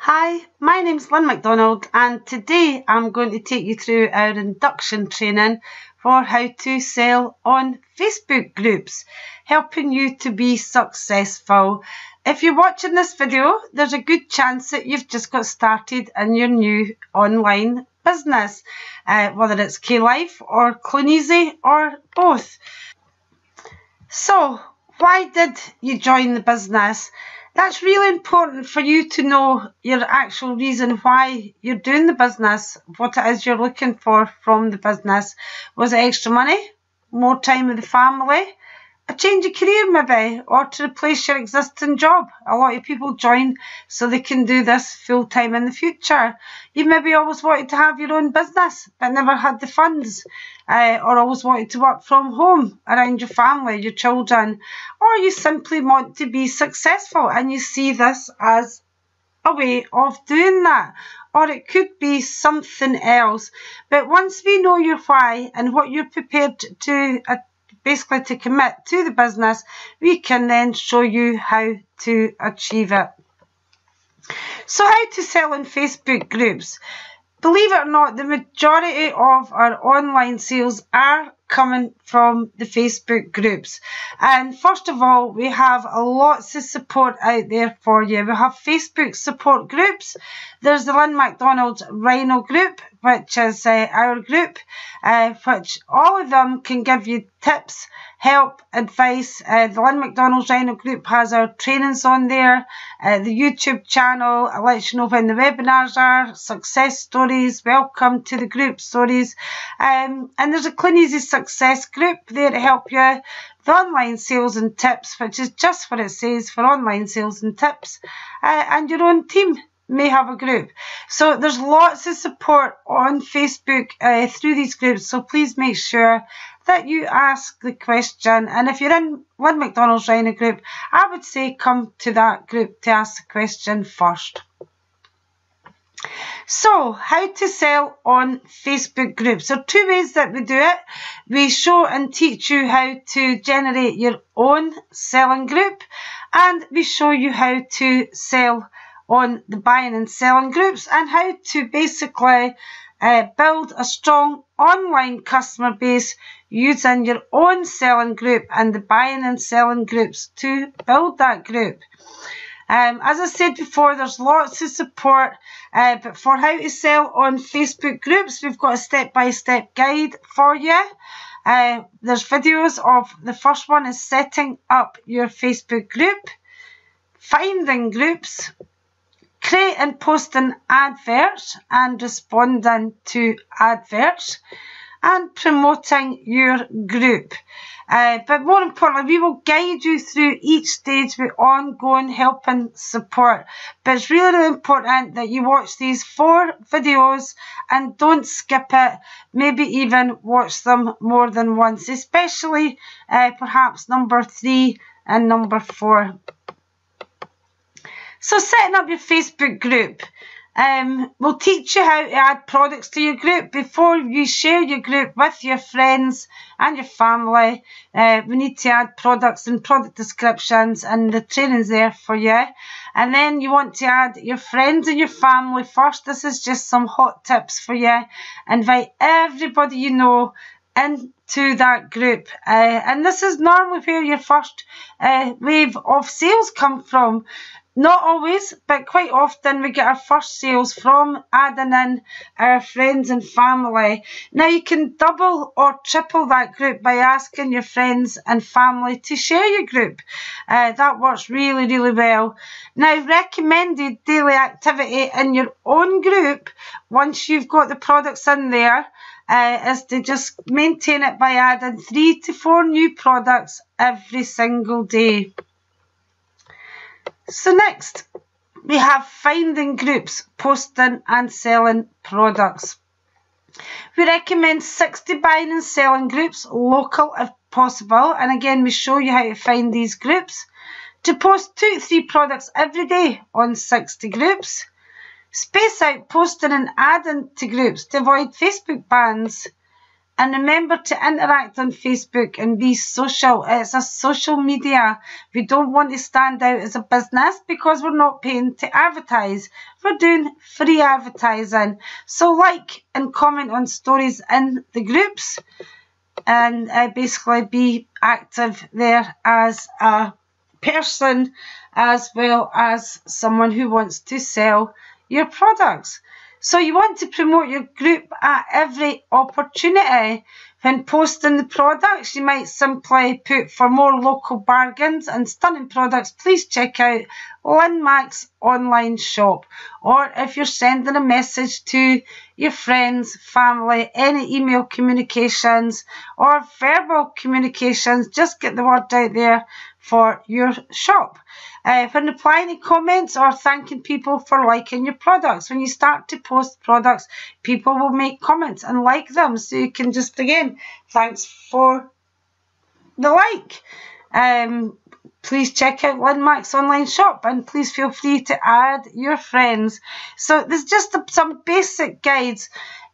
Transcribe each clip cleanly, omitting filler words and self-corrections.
Hi, my name's Lynn McDonald and today I'm going to take you through our induction training for how to sell on Facebook groups, helping you to be successful. If you're watching this video, there's a good chance that you've just got started in your new online business, whether it's K-Life or Cluneasy or both. So, why did you join the business? That's really important for you to know your actual reason why you're doing the business, what it is you're looking for from the business. Was it extra money, more time with the family, a change of career maybe, or to replace your existing job? A lot of people join so they can do this full time in the future. You maybe always wanted to have your own business but never had the funds, or always wanted to work from home around your family, your children, or you simply want to be successful and you see this as a way of doing that. Or it could be something else. But once we know your why and what you're prepared to basically to commit to the business, we can then show you how to achieve it. So how to sell in Facebook groups. Believe it or not, the majority of our online sales are coming from the Facebook groups. And first of all, we have lots of support out there for you. We have Facebook support groups. There's the Lynn McDonald Rhino group, which is our group, which all of them can give you tips, help, advice. The Lynn McDonald's Rhino group has our trainings on there. The YouTube channel lets you know when the webinars are, success stories, welcome to the group stories. And there's a Cluneasy success group there to help you with online sales and tips, which is just what it says, for online sales and tips. And your own team may have a group. So there's lots of support on Facebook through these groups, so please make sure that you ask the question. And if you're in Lynn McDonald's Rhino group, I would say come to that group to ask the question first. So, how to sell on Facebook groups. There are two ways that we do it. We show and teach you how to generate your own selling group, and we show you how to sell on the buying and selling groups, and how to basically build a strong online customer base using your own selling group and the buying and selling groups to build that group. As I said before, there's lots of support, but for how to sell on Facebook groups, we've got a step-by-step guide for you. There's videos of, the first one is setting up your Facebook group, finding groups, create and posting adverts and responding to adverts, and promoting your group. But more importantly, we will guide you through each stage with ongoing help and support. But it's really, really important that you watch these 4 videos and don't skip it. Maybe even watch them more than once, especially perhaps number 3 and number 4. So setting up your Facebook group. We'll teach you how to add products to your group. Before you share your group with your friends and your family, we need to add products and product descriptions, and the training's there for you. And then you want to add your friends and your family first. This is just some hot tips for you. Invite everybody you know into that group. And this is normally where your first wave of sales come from. Not always, but quite often we get our first sales from adding in our friends and family. Now you can double or triple that group by asking your friends and family to share your group. That works really, really well. Now, recommended daily activity in your own group, once you've got the products in there, is to just maintain it by adding 3 to 4 new products every single day. So next, we have finding groups, posting and selling products. We recommend 60 buying and selling groups, local if possible. And again, we show you how to find these groups. To post 2 to 3 products every day on 60 groups. Space out posting and adding to groups to avoid Facebook bans. And remember to interact on Facebook and be social. It's a social media. We don't want to stand out as a business because we're not paying to advertise. We're doing free advertising. So like and comment on stories in the groups, and basically be active there as a person as well as someone who wants to sell your products. So you want to promote your group at every opportunity. When posting the products, you might simply put, for more local bargains and stunning products, please check out Linmac's online shop. Or if you're sending a message to your friends, family, any email communications or verbal communications, just get the word out there for your shop. When replying to comments or thanking people for liking your products, when you start to post products, people will make comments and like them. So you can just, again, thanks for the like. Please check out Linmac's online shop and please feel free to add your friends. So there's just some basic guides.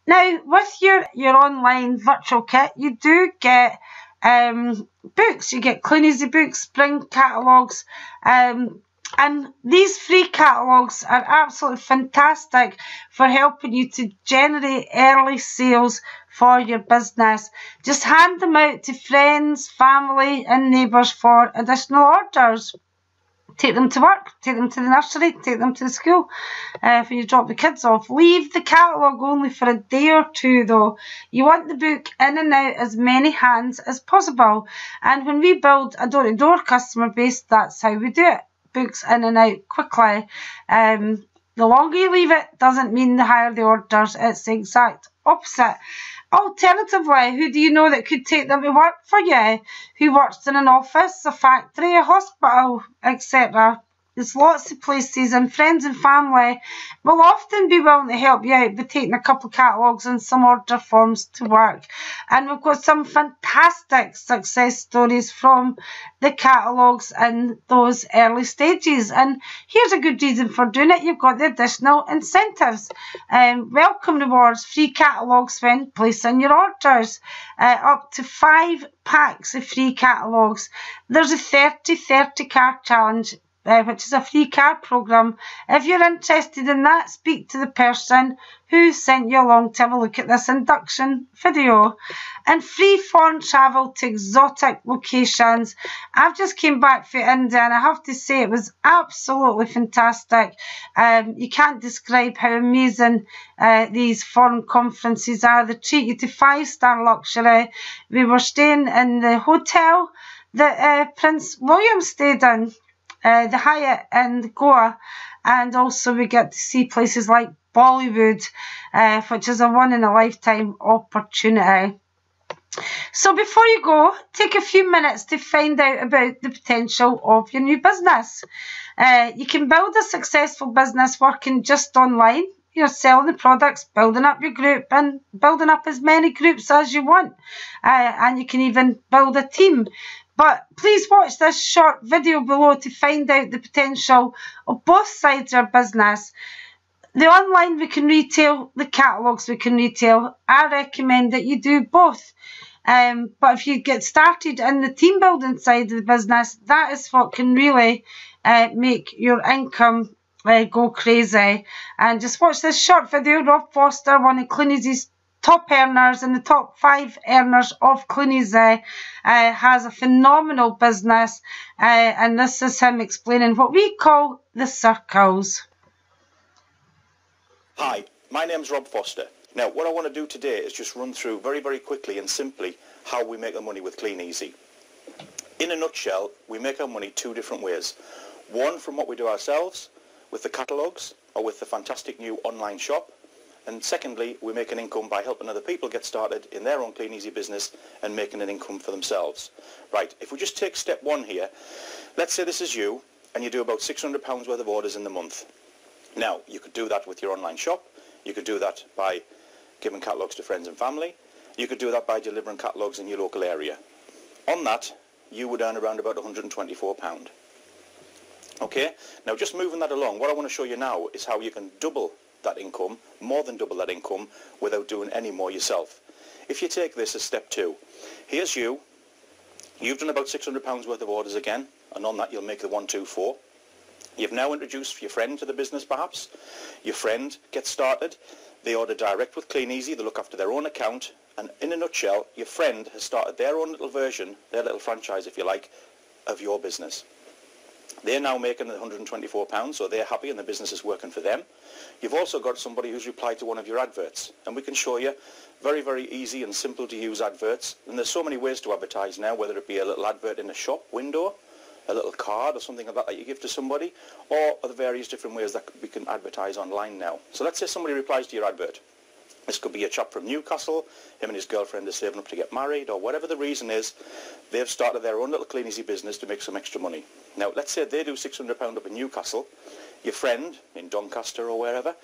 Now, with your online virtual kit, you do get books. You get Clean Easy books, spring catalogues, and these free catalogues are absolutely fantastic for helping you to generate early sales for your business. Just hand them out to friends, family and neighbours for additional orders. Take them to work, take them to the nursery, take them to the school when you drop the kids off. Leave the catalogue only for a day or two though. You want the book in and out as many hands as possible. And when we build a door-to-door customer base, that's how we do it. Books in and out quickly. The longer you leave it doesn't mean the higher the orders. It's the exact opposite. Alternatively, who do you know that could take them to work for you? Who works in an office, a factory, a hospital, etc. There's lots of places, and friends and family will often be willing to help you out by taking a couple of catalogues and some order forms to work. And we've got some fantastic success stories from the catalogues in those early stages. And here's a good reason for doing it. You've got the additional incentives. Welcome rewards, free catalogues when placing your orders. Up to 5 packs of free catalogues. There's a 30-30 card challenge, which is a free card programme. If you're interested in that, speak to the person who sent you along to have a look at this induction video. And free foreign travel to exotic locations. I've just came back from India and I have to say it was absolutely fantastic. You can't describe how amazing these foreign conferences are. They treat you to 5-star luxury. We were staying in the hotel that Prince William stayed in, the Hyatt in Goa, and also we get to see places like Bollywood, which is a one-in-a-lifetime opportunity. So before you go, take a few minutes to find out about the potential of your new business. You can build a successful business working just online. You're selling the products, building up your group and building up as many groups as you want. And you can even build a team. But please watch this short video below to find out the potential of both sides of your business. The online we can retail, the catalogues we can retail. I recommend that you do both. But if you get started in the team building side of the business, that is what can really make your income go crazy. And just watch this short video. Rob Foster, one of Clean Easy's top earners and the top 5 earners of Clean Easy, has a phenomenal business, and this is him explaining what we call the circles. Hi, my name's Rob Foster. Now what I want to do today is just run through very, very quickly and simply how we make our money with Clean Easy. In a nutshell, we make our money 2 different ways. One, from what we do ourselves with the catalogues or with the fantastic new online shop. And secondly, we make an income by helping other people get started in their own Clean Easy business and making an income for themselves. Right, if we just take step 1 here, let's say this is you and you do about £600 worth of orders in the month. Now, you could do that with your online shop, you could do that by giving catalogues to friends and family, you could do that by delivering catalogues in your local area. On that, you would earn around about £124. Okay, now just moving that along, what I want to show you now is how you can double that income, more than double that income, without doing any more yourself. if you take this as step 2, here's you. You've done about £600 worth of orders again, and on that you'll make the 124. You've now introduced your friend to the business perhaps. Your friend gets started. They order direct with Clean Easy. They look after their own account. And in a nutshell, your friend has started their own little version, their little franchise if you like, of your business. They're now making £124, so they're happy and the business is working for them. You've also got somebody who's replied to one of your adverts, and we can show you very, very easy and simple to use adverts. And there's so many ways to advertise now, whether it be a little advert in a shop window, a little card or something like that you give to somebody, or the various different ways that we can advertise online now. So let's say somebody replies to your advert. This could be a chap from Newcastle, him and his girlfriend are saving up to get married, or whatever the reason is, they've started their own little Clean Easy business to make some extra money. Now let's say they do £600 up in Newcastle, your friend in Doncaster or wherever,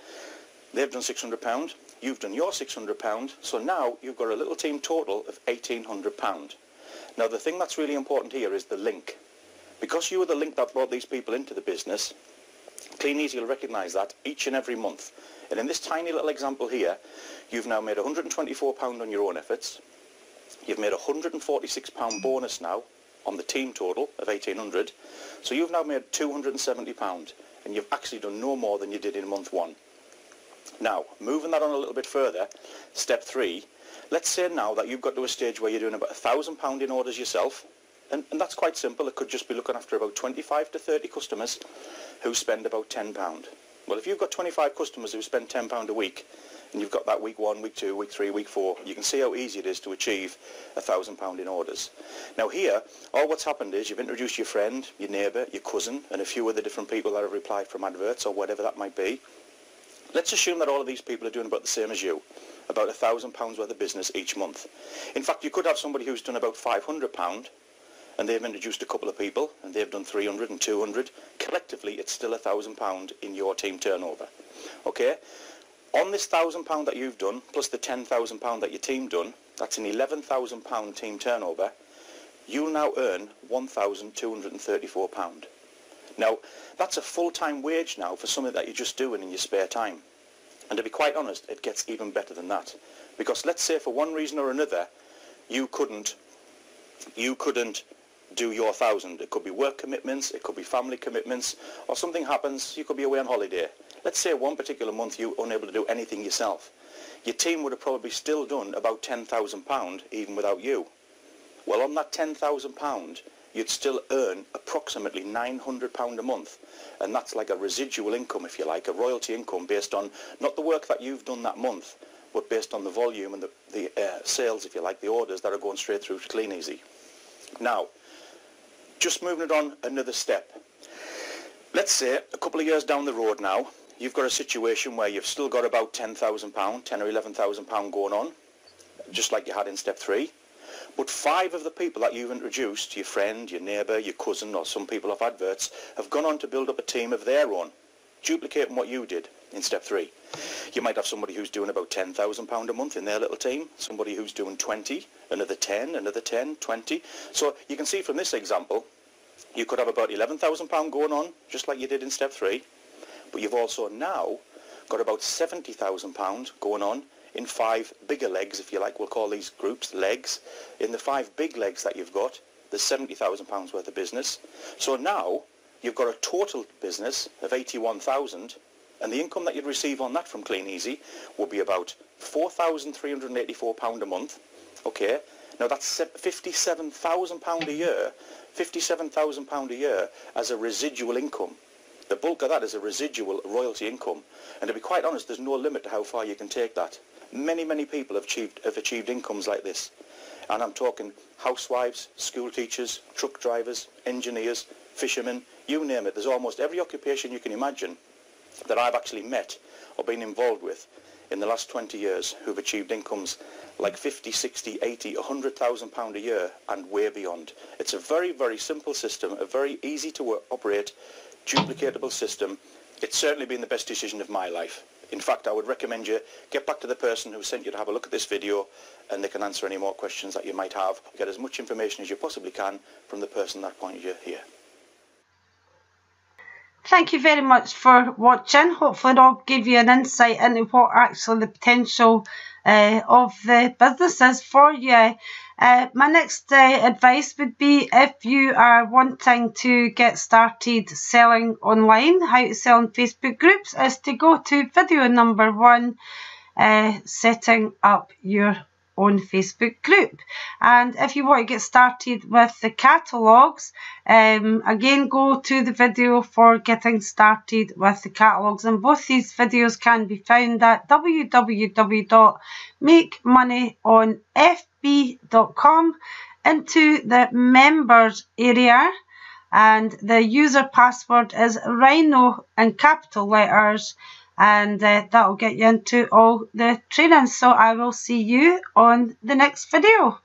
they've done £600, you've done your £600, so now you've got a little team total of £1,800. Now the thing that's really important here is the link. Because you were the link that brought these people into the business, Clean Easy will recognise that each and every month. And in this tiny little example here, you've now made £124 on your own efforts. You've made £146 bonus now on the team total of £1,800. So you've now made £270, and you've actually done no more than you did in month 1. Now, moving that on a little bit further, step 3, let's say now that you've got to a stage where you're doing about £1,000 in orders yourself. And that's quite simple. It could just be looking after about 25 to 30 customers who spend about £10. Well, if you've got 25 customers who spend £10 a week, and you've got that week 1, week 2, week 3, week 4, you can see how easy it is to achieve £1,000 in orders. Now here, all what's happened is you've introduced your friend, your neighbour, your cousin, and a few other different people that have replied from adverts or whatever that might be. Let's assume that all of these people are doing about the same as you, about £1,000 worth of business each month. In fact, you could have somebody who's done about £500, and they've introduced a couple of people, and they've done 300 and 200. Collectively, it's still £1,000 in your team turnover. Okay? On this £1,000 that you've done, plus the £10,000 that your team done, that's an £11,000 team turnover. You'll now earn £1,234. Now, that's a full-time wage now for something that you're just doing in your spare time. And to be quite honest, it gets even better than that. Because let's say for one reason or another, you couldn't do your 1,000. It could be work commitments, it could be family commitments, or something happens, you could be away on holiday. Let's say one particular month you were unable to do anything yourself. Your team would have probably still done about £10,000 even without you. Well, on that £10,000, you'd still earn approximately £900 a month. And that's like a residual income, if you like, a royalty income based on not the work that you've done that month, but based on the volume and the sales, if you like, the orders that are going straight through to Clean Easy. Now, just moving it on another step. Let's say a couple of years down the road now, you've got a situation where you've still got about £10,000, £10,000 or £11,000 going on, just like you had in step 3. But 5 of the people that you've introduced, your friend, your neighbour, your cousin, or some people off adverts, have gone on to build up a team of their own, duplicating what you did in step 3. You might have somebody who's doing about £10,000 a month in their little team, somebody who's doing 20, another 10, another 10, 20. So you can see from this example, you could have about £11,000 going on, just like you did in step 3, but you've also now got about £70,000 going on in 5 bigger legs, if you like. We'll call these groups legs. In the 5 big legs that you've got, there's £70,000 worth of business. So now you've got a total business of 81,000, and the income that you'd receive on that from Clean Easy will be about £4,384 a month. Okay, now that's £57,000 a year, £57,000 a year as a residual income. The bulk of that is a residual royalty income, and to be quite honest, there's no limit to how far you can take that. Many, many people have achieved incomes like this, and I'm talking housewives, school teachers, truck drivers, engineers, fishermen, you name it. There's almost every occupation you can imagine that I've actually met or been involved with in the last 20 years who've achieved incomes like 50, 60, 80, £100,000 a year and way beyond. It's a very, very simple system, a very easy to operate, duplicatable system. It's certainly been the best decision of my life. In fact, I would recommend you get back to the person who sent you to have a look at this video, and they can answer any more questions that you might have. Get as much information as you possibly can from the person that pointed you here. Thank you very much for watching. Hopefully it'll give you an insight into what actually the potential of the businesses for you. My next advice would be, if you are wanting to get started selling online, how to sell in Facebook groups, is to go to video number 1, setting up your own Facebook group. And if you want to get started with the catalogues, again, go to the video for getting started with the catalogues, and both these videos can be found at www.makemoneyonfb.com into the members area, and the user password is Rhino in capital letters, and that will get you into all the training. So I will see you on the next video.